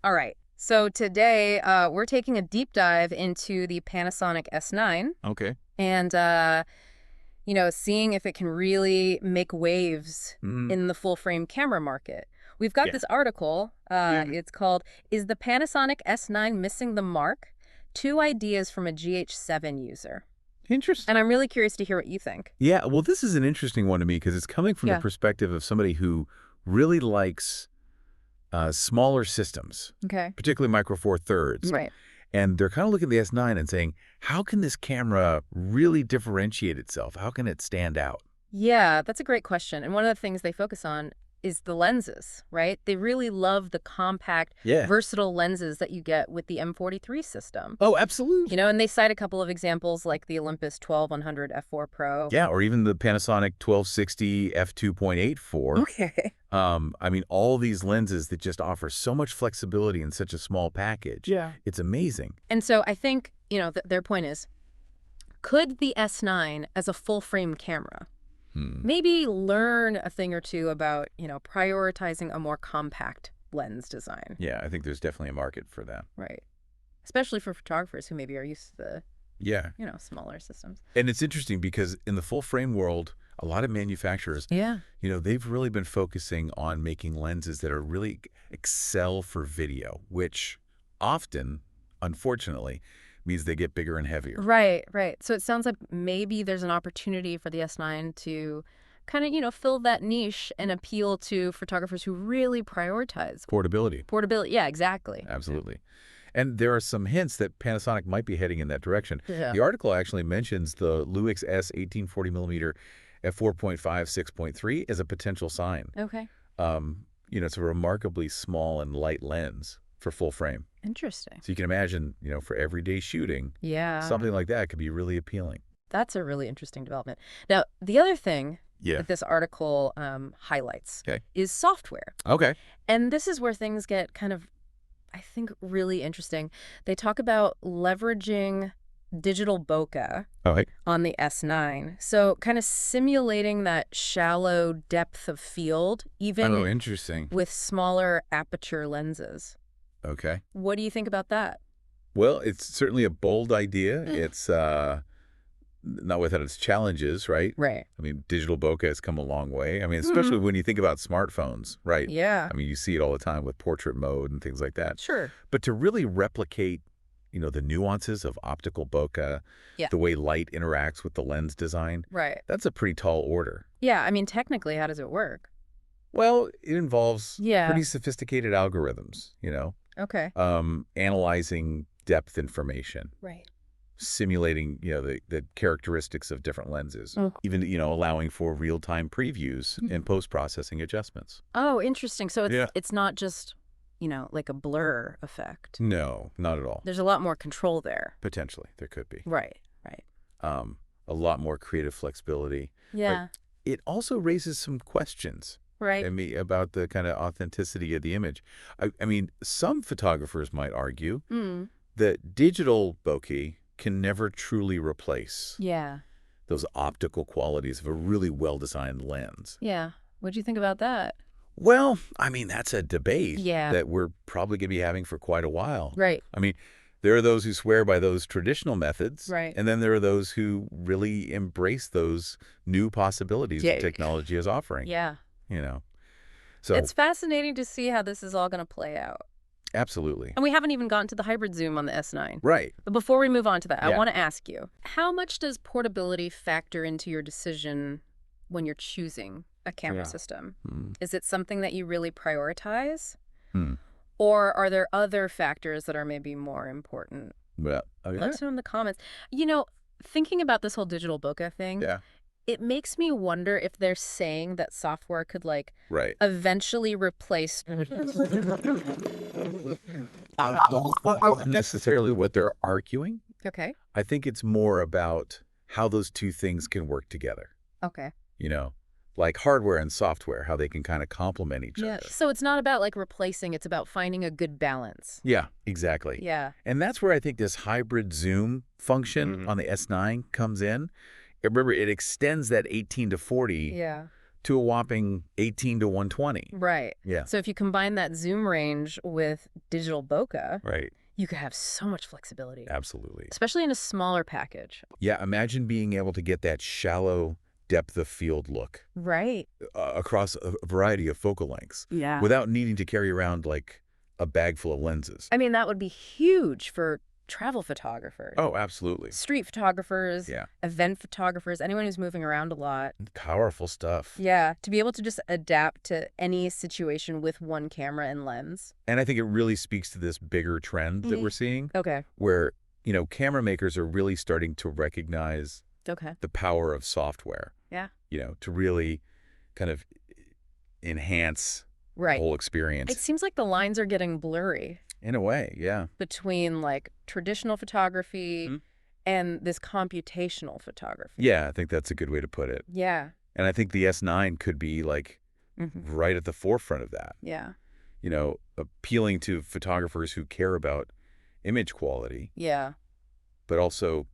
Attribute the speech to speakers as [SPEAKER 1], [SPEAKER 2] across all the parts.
[SPEAKER 1] All right. So today we're taking a deep dive into the Panasonic S9
[SPEAKER 2] Okay.
[SPEAKER 1] and, seeing if it can really make waves
[SPEAKER 2] Mm,
[SPEAKER 1] in the full frame camera market. We've got
[SPEAKER 2] yeah.
[SPEAKER 1] this article. It's called, Is the Panasonic S9 Missing the Mark? Two Ideas from a GH7 User.
[SPEAKER 2] Interesting.
[SPEAKER 1] And I'm really curious to hear what you think.
[SPEAKER 2] Yeah, well, this is an interesting one to me because it's coming from the
[SPEAKER 1] Yeah.
[SPEAKER 2] perspective of somebody who really likes smaller systems,
[SPEAKER 1] Okay.
[SPEAKER 2] particularly Micro Four Thirds.
[SPEAKER 1] Right.
[SPEAKER 2] And they're kind of looking at the S9 and saying, how can this camera really differentiate itself? How can it stand out?
[SPEAKER 1] Yeah, that's a great question. And one of the things they focus on is the lenses, right? They really love the compact,
[SPEAKER 2] Yeah.
[SPEAKER 1] versatile lenses that you get with the M43 system.
[SPEAKER 2] Oh, absolutely.
[SPEAKER 1] And they cite a couple of examples like the Olympus 12-100 f4 Pro.
[SPEAKER 2] Yeah, or even the Panasonic 1260 f2.84.
[SPEAKER 1] Okay.
[SPEAKER 2] I mean, all these lenses that just offer so much flexibility in such a small package.
[SPEAKER 1] Yeah.
[SPEAKER 2] It's amazing.
[SPEAKER 1] And so I think, their point is, could the S9 as a full frame camera maybe learn a thing or two about, prioritizing a more compact lens design?
[SPEAKER 2] Yeah, I think there's definitely a market for that.
[SPEAKER 1] Right. Especially for photographers who maybe are used to the,
[SPEAKER 2] Yeah.
[SPEAKER 1] smaller systems.
[SPEAKER 2] And it's interesting because in the full frame world, a lot of manufacturers,
[SPEAKER 1] Yeah.
[SPEAKER 2] they've really been focusing on making lenses that are really excel for video, which often, unfortunately, means they get bigger and heavier.
[SPEAKER 1] Right, right. So it sounds like maybe there's an opportunity for the S9 to kind of, fill that niche and appeal to photographers who really prioritize
[SPEAKER 2] Portability.
[SPEAKER 1] portability. Yeah, exactly.
[SPEAKER 2] Absolutely. And there are some hints that Panasonic might be heading in that direction.
[SPEAKER 1] Yeah.
[SPEAKER 2] The article actually mentions the Lumix S 1840mm f4.5 6.3 as a potential sign.
[SPEAKER 1] Okay.
[SPEAKER 2] It's a remarkably small and light lens for full frame.
[SPEAKER 1] Interesting.
[SPEAKER 2] So you can imagine, for everyday shooting,
[SPEAKER 1] Yeah.
[SPEAKER 2] something like that could be really appealing.
[SPEAKER 1] That's a really interesting development. Now, the other thing
[SPEAKER 2] Yeah.
[SPEAKER 1] that this article highlights
[SPEAKER 2] Okay.
[SPEAKER 1] is software.
[SPEAKER 2] Okay.
[SPEAKER 1] And this is where things get kind of, I think, really interesting. They talk about leveraging digital bokeh
[SPEAKER 2] All right.
[SPEAKER 1] on the S9. So kind of simulating that shallow depth of field,
[SPEAKER 2] Oh,
[SPEAKER 1] even
[SPEAKER 2] interesting.
[SPEAKER 1] with smaller aperture lenses.
[SPEAKER 2] Okay.
[SPEAKER 1] What do you think about that?
[SPEAKER 2] Well, it's certainly a bold idea. It's not without its challenges, right?
[SPEAKER 1] Right.
[SPEAKER 2] I mean, digital bokeh has come a long way. I mean, especially when you think about smartphones, right?
[SPEAKER 1] Yeah.
[SPEAKER 2] I mean, you see it all the time with portrait mode and things like that.
[SPEAKER 1] Sure.
[SPEAKER 2] But to really replicate, the nuances of optical bokeh,
[SPEAKER 1] Yeah.
[SPEAKER 2] the way light interacts with the lens design,
[SPEAKER 1] Right.
[SPEAKER 2] that's a pretty tall order.
[SPEAKER 1] Yeah. I mean, technically, how does it work?
[SPEAKER 2] Well, it involves
[SPEAKER 1] Yeah.
[SPEAKER 2] pretty sophisticated algorithms,
[SPEAKER 1] Okay.
[SPEAKER 2] analyzing depth information,
[SPEAKER 1] Right.
[SPEAKER 2] simulating, the characteristics of different lenses, even, allowing for real-time previews and post-processing adjustments.
[SPEAKER 1] Oh, interesting. So
[SPEAKER 2] Yeah.
[SPEAKER 1] it's not just, like a blur effect.
[SPEAKER 2] No, not at all.
[SPEAKER 1] There's a lot more control there.
[SPEAKER 2] Potentially, there could be.
[SPEAKER 1] Right. Right.
[SPEAKER 2] A lot more creative flexibility.
[SPEAKER 1] Yeah.
[SPEAKER 2] It also raises some questions.
[SPEAKER 1] Right.
[SPEAKER 2] About the kind of authenticity of the image. I mean, some photographers might argue that digital bokeh can never truly replace
[SPEAKER 1] Yeah.
[SPEAKER 2] those optical qualities of a really well-designed lens.
[SPEAKER 1] Yeah. What do you think about that?
[SPEAKER 2] Well, I mean, that's a debate
[SPEAKER 1] Yeah.
[SPEAKER 2] that we're probably going to be having for quite a while.
[SPEAKER 1] Right.
[SPEAKER 2] I mean, there are those who swear by those traditional methods,
[SPEAKER 1] Right.
[SPEAKER 2] and then there are those who really embrace those new possibilities
[SPEAKER 1] Yeah.
[SPEAKER 2] that technology is offering.
[SPEAKER 1] Yeah.
[SPEAKER 2] So
[SPEAKER 1] It's fascinating to see how this is all going to play out.
[SPEAKER 2] absolutely.
[SPEAKER 1] And we haven't even gotten to the hybrid zoom on the S9.
[SPEAKER 2] Right.
[SPEAKER 1] But before we move on to that, I
[SPEAKER 2] Yeah.
[SPEAKER 1] want to ask you, how much does portability factor into your decision when you're choosing a camera
[SPEAKER 2] Yeah.
[SPEAKER 1] system?
[SPEAKER 2] Hmm.
[SPEAKER 1] Is it something that you really prioritize?
[SPEAKER 2] Hmm.
[SPEAKER 1] Or are there other factors that are maybe more important?
[SPEAKER 2] Well,
[SPEAKER 1] Let us know in the comments. Thinking about this whole digital bokeh thing,
[SPEAKER 2] yeah.
[SPEAKER 1] it makes me wonder if they're saying that software could,
[SPEAKER 2] Right.
[SPEAKER 1] eventually replace...
[SPEAKER 2] Not necessarily what they're arguing.
[SPEAKER 1] Okay.
[SPEAKER 2] I think it's more about how those two things can work together.
[SPEAKER 1] Okay.
[SPEAKER 2] Like hardware and software, how they can kind of complement each
[SPEAKER 1] Yeah.
[SPEAKER 2] other.
[SPEAKER 1] So it's not about, replacing. It's about finding a good balance.
[SPEAKER 2] Yeah, exactly.
[SPEAKER 1] Yeah.
[SPEAKER 2] And that's where I think this hybrid zoom function on the S9 comes in. Remember, it extends that 18 to 40
[SPEAKER 1] Yeah.
[SPEAKER 2] to a whopping 18 to 120.
[SPEAKER 1] Right.
[SPEAKER 2] Yeah.
[SPEAKER 1] So if you combine that zoom range with digital bokeh,
[SPEAKER 2] Right.
[SPEAKER 1] you could have so much flexibility,
[SPEAKER 2] Absolutely.
[SPEAKER 1] especially in a smaller package.
[SPEAKER 2] Yeah, imagine being able to get that shallow depth of field look
[SPEAKER 1] Right.
[SPEAKER 2] across a variety of focal lengths
[SPEAKER 1] Yeah.
[SPEAKER 2] without needing to carry around like a bag full of lenses.
[SPEAKER 1] I mean, that would be huge for travel photographers,
[SPEAKER 2] Oh, absolutely.
[SPEAKER 1] street photographers,
[SPEAKER 2] Yeah.
[SPEAKER 1] event photographers, anyone who's moving around a lot.
[SPEAKER 2] Powerful stuff.
[SPEAKER 1] Yeah, to be able to just adapt to any situation with one camera and lens.
[SPEAKER 2] And I think it really speaks to this bigger trend that we're seeing
[SPEAKER 1] Okay.
[SPEAKER 2] where, camera makers are really starting to recognize
[SPEAKER 1] Okay.
[SPEAKER 2] the power of software,
[SPEAKER 1] Yeah.
[SPEAKER 2] to really kind of enhance the
[SPEAKER 1] Right.
[SPEAKER 2] whole experience.
[SPEAKER 1] It seems like the lines are getting blurry
[SPEAKER 2] In a way, yeah.
[SPEAKER 1] between like traditional photography
[SPEAKER 2] Mhm.
[SPEAKER 1] and this computational photography.
[SPEAKER 2] Yeah, I think that's a good way to put it.
[SPEAKER 1] Yeah.
[SPEAKER 2] And I think the S9 could be like right at the forefront of that,
[SPEAKER 1] Yeah.
[SPEAKER 2] appealing to photographers who care about image quality,
[SPEAKER 1] Yeah.
[SPEAKER 2] but also,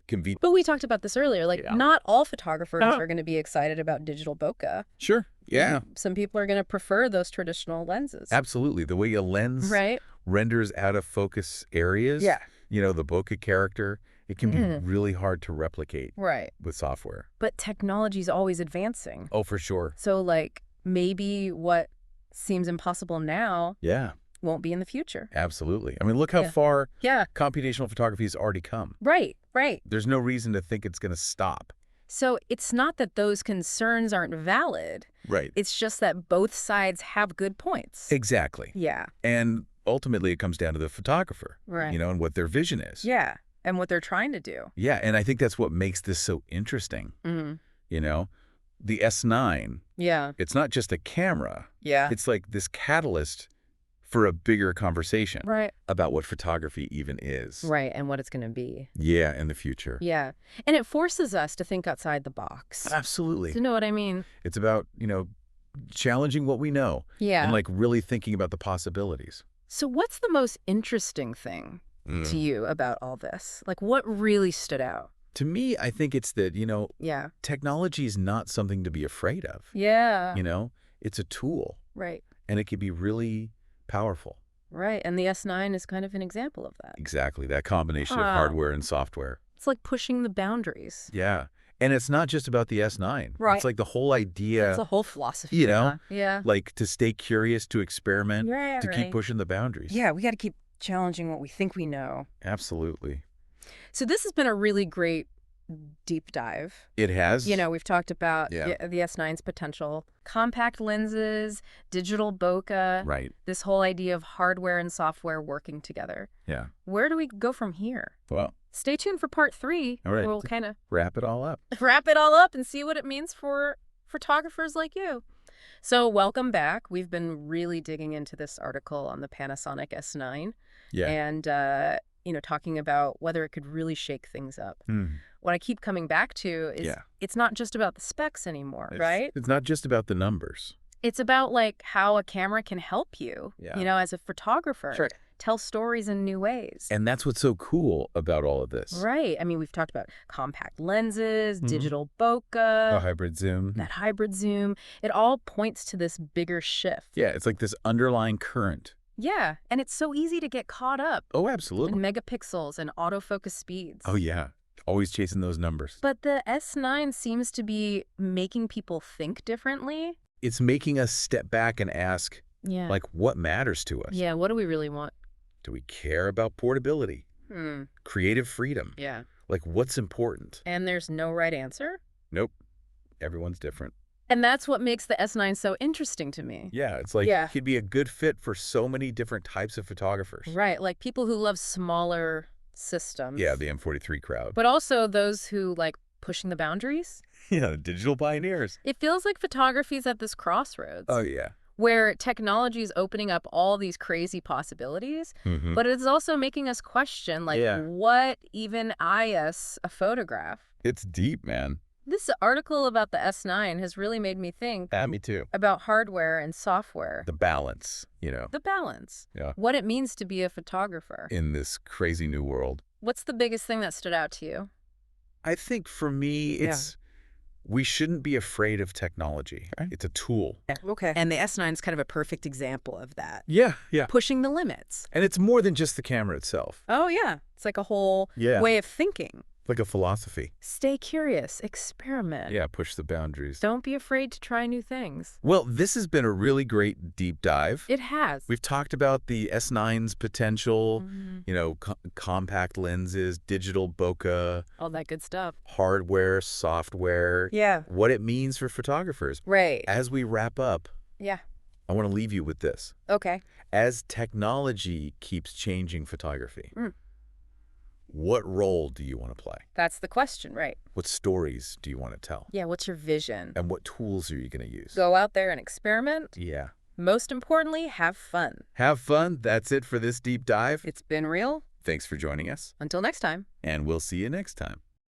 [SPEAKER 2] convenient.
[SPEAKER 1] But we talked about this earlier. Like,
[SPEAKER 2] Yeah.
[SPEAKER 1] not all photographers are going to be excited about digital bokeh.
[SPEAKER 2] Sure. Yeah.
[SPEAKER 1] Some people are going to prefer those traditional lenses.
[SPEAKER 2] Absolutely. The way a lens
[SPEAKER 1] Right?
[SPEAKER 2] renders out of focus areas,
[SPEAKER 1] Yeah.
[SPEAKER 2] The bokeh character, it can be really hard to replicate
[SPEAKER 1] Right.
[SPEAKER 2] with software.
[SPEAKER 1] But technology's always advancing.
[SPEAKER 2] Oh, for sure.
[SPEAKER 1] So, like, maybe what seems impossible now
[SPEAKER 2] Yeah,
[SPEAKER 1] won't be in the future.
[SPEAKER 2] absolutely. I mean, look how
[SPEAKER 1] Yeah.
[SPEAKER 2] far
[SPEAKER 1] Yeah.
[SPEAKER 2] computational photography has already come.
[SPEAKER 1] Right. Right.
[SPEAKER 2] There's no reason to think it's going to stop.
[SPEAKER 1] So it's not that those concerns aren't valid.
[SPEAKER 2] Right.
[SPEAKER 1] It's just that both sides have good points.
[SPEAKER 2] Exactly.
[SPEAKER 1] Yeah.
[SPEAKER 2] And ultimately, it comes down to the photographer,
[SPEAKER 1] Right.
[SPEAKER 2] and what their vision is.
[SPEAKER 1] Yeah. And what they're trying to do.
[SPEAKER 2] Yeah, and I think that's what makes this so interesting.
[SPEAKER 1] Mm-hmm.
[SPEAKER 2] The S9,
[SPEAKER 1] Yeah.
[SPEAKER 2] it's not just a camera.
[SPEAKER 1] Yeah.
[SPEAKER 2] It's like this catalyst for a bigger conversation
[SPEAKER 1] Right.
[SPEAKER 2] about what photography even is.
[SPEAKER 1] Right. And what it's going to be.
[SPEAKER 2] Yeah, in the future.
[SPEAKER 1] Yeah. And it forces us to think outside the box.
[SPEAKER 2] Absolutely.
[SPEAKER 1] Do you know what I mean?
[SPEAKER 2] It's about, challenging what we know
[SPEAKER 1] Yeah.
[SPEAKER 2] and like really thinking about the possibilities.
[SPEAKER 1] So what's the most interesting thing to you about all this? Like, what really stood out?
[SPEAKER 2] To me, I think it's that,
[SPEAKER 1] Yeah.
[SPEAKER 2] technology is not something to be afraid of.
[SPEAKER 1] Yeah.
[SPEAKER 2] It's a tool
[SPEAKER 1] Right.
[SPEAKER 2] and it can be really powerful.
[SPEAKER 1] Right. And the S9 is kind of an example of that.
[SPEAKER 2] Exactly. That combination of
[SPEAKER 1] Wow.
[SPEAKER 2] hardware and software.
[SPEAKER 1] It's like pushing the boundaries.
[SPEAKER 2] Yeah. And it's not just about the S9.
[SPEAKER 1] Right.
[SPEAKER 2] It's like the whole idea,
[SPEAKER 1] It's a whole philosophy. Yeah.
[SPEAKER 2] like to stay curious, to experiment,
[SPEAKER 1] Right,
[SPEAKER 2] to keep
[SPEAKER 1] right.
[SPEAKER 2] pushing the boundaries.
[SPEAKER 1] Yeah, we got to keep challenging what we think we know.
[SPEAKER 2] Absolutely.
[SPEAKER 1] So this has been a really great deep dive.
[SPEAKER 2] It has.
[SPEAKER 1] We've talked about
[SPEAKER 2] Yeah.
[SPEAKER 1] the S9's potential. Compact lenses, digital bokeh,
[SPEAKER 2] Right.
[SPEAKER 1] this whole idea of hardware and software working together.
[SPEAKER 2] Yeah.
[SPEAKER 1] Where do we go from here?
[SPEAKER 2] Well,
[SPEAKER 1] Stay tuned for part 3.
[SPEAKER 2] All right.
[SPEAKER 1] We'll kind of
[SPEAKER 2] wrap it all up.
[SPEAKER 1] wrap it all up and see what it means for photographers like you. So welcome back. We've been really digging into this article on the Panasonic S9
[SPEAKER 2] Yeah.
[SPEAKER 1] and, talking about whether it could really shake things up.
[SPEAKER 2] Hmm.
[SPEAKER 1] What I keep coming back to is it's not just about the specs anymore, right?
[SPEAKER 2] It's not just about the numbers.
[SPEAKER 1] It's about like how a camera can help you, as a photographer.
[SPEAKER 2] Sure.
[SPEAKER 1] Tell stories in new ways.
[SPEAKER 2] And that's what's so cool about all of this.
[SPEAKER 1] Right. I mean, we've talked about compact lenses, digital bokeh,
[SPEAKER 2] A hybrid zoom.
[SPEAKER 1] that hybrid zoom. It all points to this bigger shift.
[SPEAKER 2] Yeah, it's like this underlying current.
[SPEAKER 1] Yeah. And it's so easy to get caught up
[SPEAKER 2] Oh,
[SPEAKER 1] in
[SPEAKER 2] absolutely.
[SPEAKER 1] megapixels and autofocus speeds.
[SPEAKER 2] Oh, yeah. Always chasing those numbers.
[SPEAKER 1] But the S9 seems to be making people think differently.
[SPEAKER 2] It's making us step back and ask,
[SPEAKER 1] Yeah.
[SPEAKER 2] like, what matters to us?
[SPEAKER 1] Yeah. What do we really want?
[SPEAKER 2] Do we care about portability, creative freedom?
[SPEAKER 1] Yeah.
[SPEAKER 2] Like, what's important?
[SPEAKER 1] And there's no right answer.
[SPEAKER 2] Nope. Everyone's different.
[SPEAKER 1] And that's what makes the S9 so interesting to me.
[SPEAKER 2] Yeah, it's like he'd be a good fit for so many different types of photographers.
[SPEAKER 1] Right. Like people who love smaller systems.
[SPEAKER 2] Yeah, the M43 crowd.
[SPEAKER 1] But also those who like pushing the boundaries.
[SPEAKER 2] Yeah, digital pioneers.
[SPEAKER 1] It feels like photography's at this crossroads.
[SPEAKER 2] Oh, yeah.
[SPEAKER 1] Where technology is opening up all these crazy possibilities, but it's also making us question, like, what even is a photograph?
[SPEAKER 2] It's deep, man.
[SPEAKER 1] This article about the S9 has really made me think
[SPEAKER 2] Me too.
[SPEAKER 1] about hardware and software.
[SPEAKER 2] The balance,
[SPEAKER 1] The balance.
[SPEAKER 2] Yeah.
[SPEAKER 1] What it means to be a photographer.
[SPEAKER 2] in this crazy new world.
[SPEAKER 1] What's the biggest thing that stood out to you?
[SPEAKER 2] I think for me, it's We shouldn't be afraid of technology.
[SPEAKER 3] Right.
[SPEAKER 2] It's a tool.
[SPEAKER 1] Yeah, okay. And the S9 is kind of a perfect example of that.
[SPEAKER 2] Yeah, yeah.
[SPEAKER 1] Pushing the limits.
[SPEAKER 2] And it's more than just the camera itself.
[SPEAKER 1] Oh, yeah. It's like a whole
[SPEAKER 2] Yeah.
[SPEAKER 1] way of thinking.
[SPEAKER 2] Like a philosophy.
[SPEAKER 1] Stay curious. Experiment.
[SPEAKER 2] Yeah, push the boundaries.
[SPEAKER 1] Don't be afraid to try new things.
[SPEAKER 2] Well, this has been a really great deep dive.
[SPEAKER 1] It has.
[SPEAKER 2] We've talked about the S9's potential, compact lenses, digital bokeh,
[SPEAKER 1] All that good stuff.
[SPEAKER 2] hardware, software.
[SPEAKER 1] Yeah.
[SPEAKER 2] What it means for photographers.
[SPEAKER 1] Right.
[SPEAKER 2] As we wrap up,
[SPEAKER 1] Yeah.
[SPEAKER 2] I want to leave you with this.
[SPEAKER 1] Okay.
[SPEAKER 2] As technology keeps changing photography, what role do you want to play?
[SPEAKER 1] That's the question, right?
[SPEAKER 2] What stories do you want to tell?
[SPEAKER 1] Yeah, what's your vision?
[SPEAKER 2] And what tools are you going to use?
[SPEAKER 1] Go out there and experiment.
[SPEAKER 2] Yeah.
[SPEAKER 1] Most importantly, have fun.
[SPEAKER 2] Have fun. That's it for this deep dive.
[SPEAKER 1] It's been real.
[SPEAKER 2] Thanks for joining us,
[SPEAKER 1] Until next time.
[SPEAKER 2] and we'll see you next time.